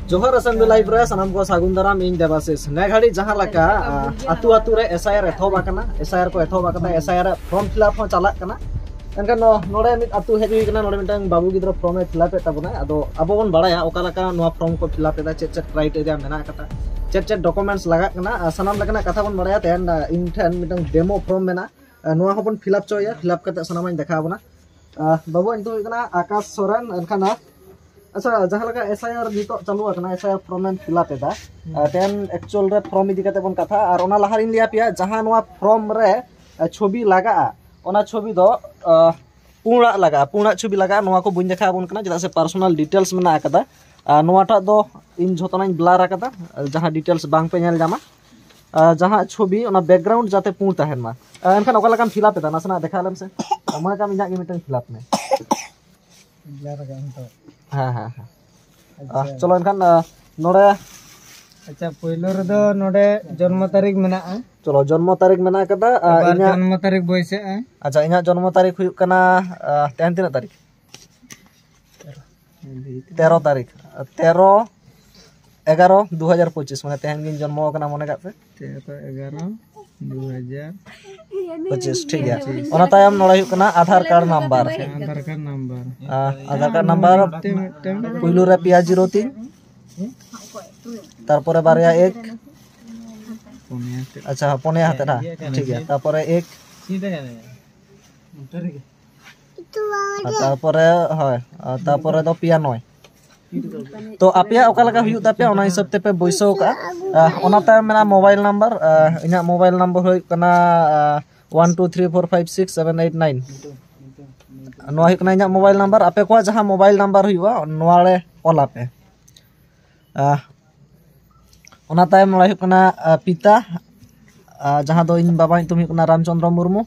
जोहार assembly live रे सनाम को सागुन दाराम इन देवाशीष ने घड़ी जहां लका आतु आतु रे एसआईआर एथोबा कना एसआईआर को एथोबा कता एसआईआर फॉर्म फिलअप हो चला कना एनका नोडे मिट आतु हेजु कना नोडे मिटंग बाबू गिद्रो फॉर्म फिलअप ए तबना अदो अबो बन बाड़ाया ओका लका नो फॉर्म को फिलअप एदा चेक क्राइटेरिया मेना कता चेक डॉक्यूमेंट्स लगा कना सनाम लकना कथा बन बाड़ाया तेन इन ठन मिटंग डेमो फॉर्म मेना नो हबन फिलअप चोया फिलअप कते सनामाइन देखा बना बाबू इन तो कना आकाश सोरेन एनखाना अच्छा जहां लगा एसआईआर नितो चालू आकना एसआईआर फॉर्म फिलअप एदा टेन एक्चुअल रे फॉर्म इदी कते बन कथा और ओना लहारिन लिया पिया जहां नोआ फॉर्म रे छवि लगा ओना छवि दो पूर्णा छवि लगा नोआ को बुन देखा बन कना जदा से पर्सनल डिटेल्स मेना आकदा नोआटा दो इन झोतनाइन ब्लर आकदा जहां डिटेल्स बांग पे नेल जामा जहां छवि ओना बैकग्राउंड जाते पूर्ण तहन मा एनखान ओका लगा फिलअप एदा नासना देखा लेम से मन का मिना के मिटन फिलअप में ब्लर का तो हाँ हाँ हाँ चलो इनखान नोडे अच्छा पहिलो रे दो नोडे जन्म तारीख मेना चलो जन्म तारीख मेना कदा इना जन्म तारीख बोइसे अच्छा इना जन्म तारीख हुई कना तेन तीना तारीख 13 तारीख 13/11/2025 माने तेहन गिन जन्म कना मने कापे 13/11/2025 ठीक है ओना तायम नोडे हुई कना आधार कार्ड नंबर पुइलु रे पिया 03 तारपरे बारया 1 अच्छा पोने हाते ना ठीक है तारपरे 1 तारपरे हय तारपरे तो पिया 9 तो आपिया ओका लगा हुयु तापिया ओना हिसाब ते पे बयसो का ओना तायम मेना मोबाइल नंबर इना मोबाइल नंबर होय कना 1234567889 नोआ हुई कना इना मोबाइल नंबर आपे को जहां मोबाइल नंबर हुआ नोआ रे ओला पे ओना तायम नोआ हुई कना पिता जहां दो इन बाबा तुम हुई कना रामचंद्र मुर्मू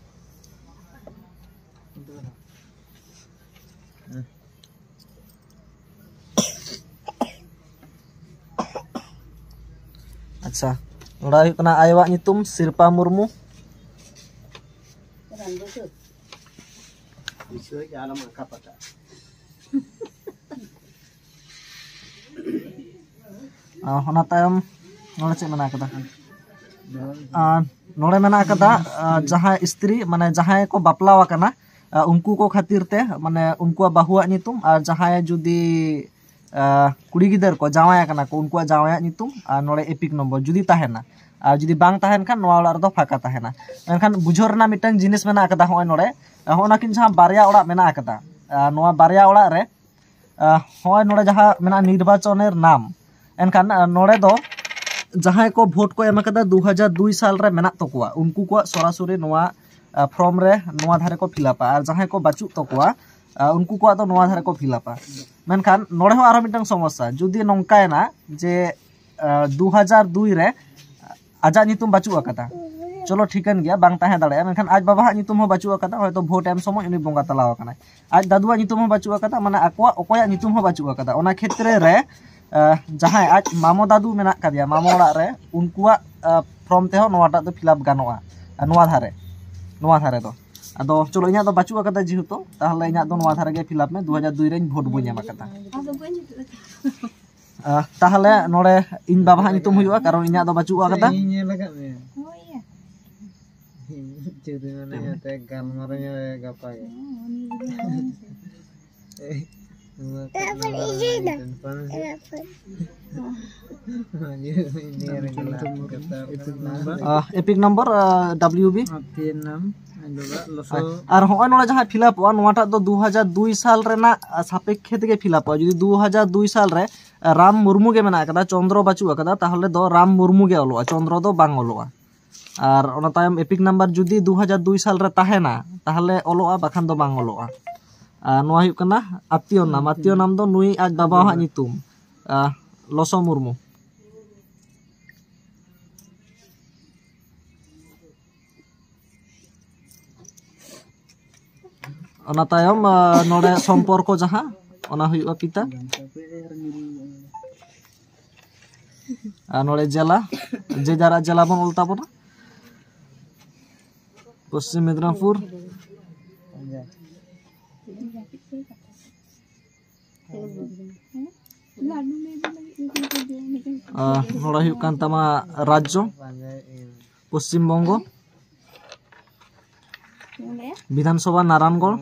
अच्छा नोड़ा हुई कना आयवा नितुम सिरपा मुर्मू होना तायम नोड़े चे मेना कदा नोड़े मेना कदा जहां स्त्री माने जहां को बापलावा कना उनको को खातिर ते माने उनको बाहुआ नितुम और जहां जुदी कुड़ी गिदर को जावाया कना को उनको जावाया नितुम और नोड़े एपिक नंबर जुदी ताहेना और जुदी बांग ताहेन खान नोआ ओड़ा रे दो फाका ताहेना एनखान बुझोर ना मिटन जिनिस मेना कदा होय नोड़े होना किन जहां बारया ओड़ा मेना कदा नोआ बारया ओड़ा रे होय नोड़े जहां मेना निर्वाचनेर नाम एनखान नोड़े दो जहां को भोट को एम कदा 2002 साल रे मेना तकोआ उनको को सरासरी नोआ फॉर्म रे नोआ धारे को फिलअपा और जहां को बाचु तकोआ उनको को तो नोआ धारे को फिलअपा मेनखान नोड़े हो आरो मिटन समस्या जुदी नंकायना जे 2002 रे आजा नितुम बाचु अकदा चलो ठीकन गया बांग ताहे दाड़े मेनखान आज बाबा नितुम हो बाचु अकदा होयतो भोट एम समय उनी बोंगा तलाव कना आज दादुआ नितुम हो बाचु अकदा माने अकोआ ओकोया नितुम हो बाचु अकदा ओना क्षेत्र रे जहां आज मामो दादू मेना कदिया मामो ओड़ा रे उनकुआ फॉर्म ते हो नोआटा तो फिलअप गानोआ नोआ धारे दो अदो चलो इना दो बाचु अकदा जेहुतो ताहले इना दो नोआ धारे गे फिलअप में 2002 रे भोट बोñ एम अकदा ताहले नोड़े इन बाबा नितुम हुआ कारण इना दो बाचु अकदा ᱧᱮᱞ ᱟᱠᱟᱫ ᱢᱮ ᱪᱮᱫ ᱢᱟᱱᱮ ᱛᱮ ᱜᱟᱞᱢᱟᱨᱟᱣ ᱜᱟᱯᱟ ᱜᱮ एपिक नंबर WB और होय नोड़ा जहां फिलअप हुआ नोआटा दो 2002 साल रेना सापेक्ष तेगे फिलअप हुआ जदी 2002 साल रे राम मुर्मू के मेना कदा चंद्र बाचु अकदा ताहले दो राम मुर्मू के ओलोआ चंद्र दो बांग ओलोआ और ओना तायम एपिक नंबर जुदी 2002 साल रे ताहेना ताहले ओलोआ बाखान दो बांग ओलोआ नोआ हुई कना आत्तियो नाम दो नुई आज बाबा हा नितुम लोसो मुर्मू ओना तायम नोड़े सम्पर्क जहां ओना हुई पिता नोड़े जिला जे जारा जिला बन उल्टा बना पश्चिम मेदिनीपुर लाडू नोड़ा हुयुग कान तामा राज्य पश्चिम बंगो विधानसभा नारायणगढ़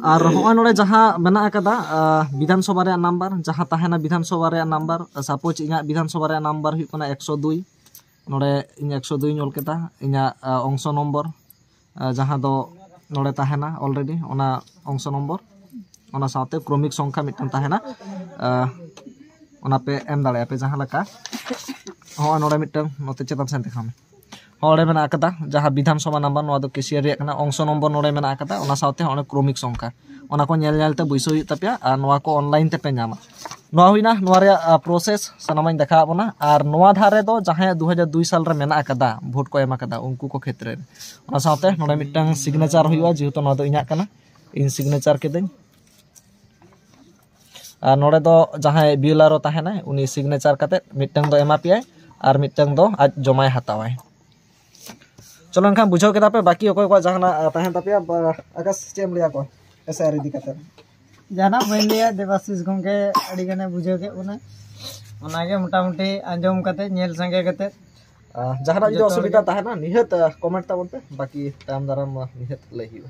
और हॉय नोड़े जहाँ मेना कदा विधानसभा रे नंबर जहाँ ताहेना विधानसभा रे नंबर सपोज इना विधानसभा रे नंबर हुयुग काना 102 नोड़े इन 102 इन ऑल केदा इना अंश नंबर जहाँ दो नोड़े ताहेना ऑलरेडी ओना अंश नंबर ओना साथे क्रमिक संख्या मिटन ताहेना ओना पे एम दाड़े पे जहाँ लका हो नोड़े मिटन नोते चेतन सेन देखाम होड़े मेना कदा जहाँ विधानसभा नंबर नोआ दो केसियर रे कना अंश नंबर नोड़े मेना कदा ओना साथे ओना क्रमिक संख्या ओना को नेल नेलते बुइसो हुई तपिया आर नोआ को ऑनलाइन ते पे नामा नोआ हुइना नोआ रे प्रोसेस सनामाइन देखा बोना आर नोआ धारे दो जहाँ 2002 साल रे मेना कदा भोट को एमा कदा उनको को क्षेत्र रे ओना साथे नोड़े मिटन सिग्नेचर हुइवा जेहेतु नोआ दो इना कना इन सिग्नेचर केदेन और नोड़े दो जहाँ बिएलआर ताहेना उनी सिग्नेचर काते मिटन दो एमा पिया और मिटन दो आज जमाय हतावाय चलो एनखान बुझाव केदा पे बाकी अकोय को जहाना ताहेन तापिया आकाश चेम लिया को ऐसे रेडी काते जाना बन लिया देवाशीष गंगे अड़ी गने बुझाव के उनागे मोटामुटी आंजम काते नेल संगे काते जहाना जो असुविधा ताहेना निहत कमेंट ताबन पे बाकी ताम दाराम निहत लई हियो।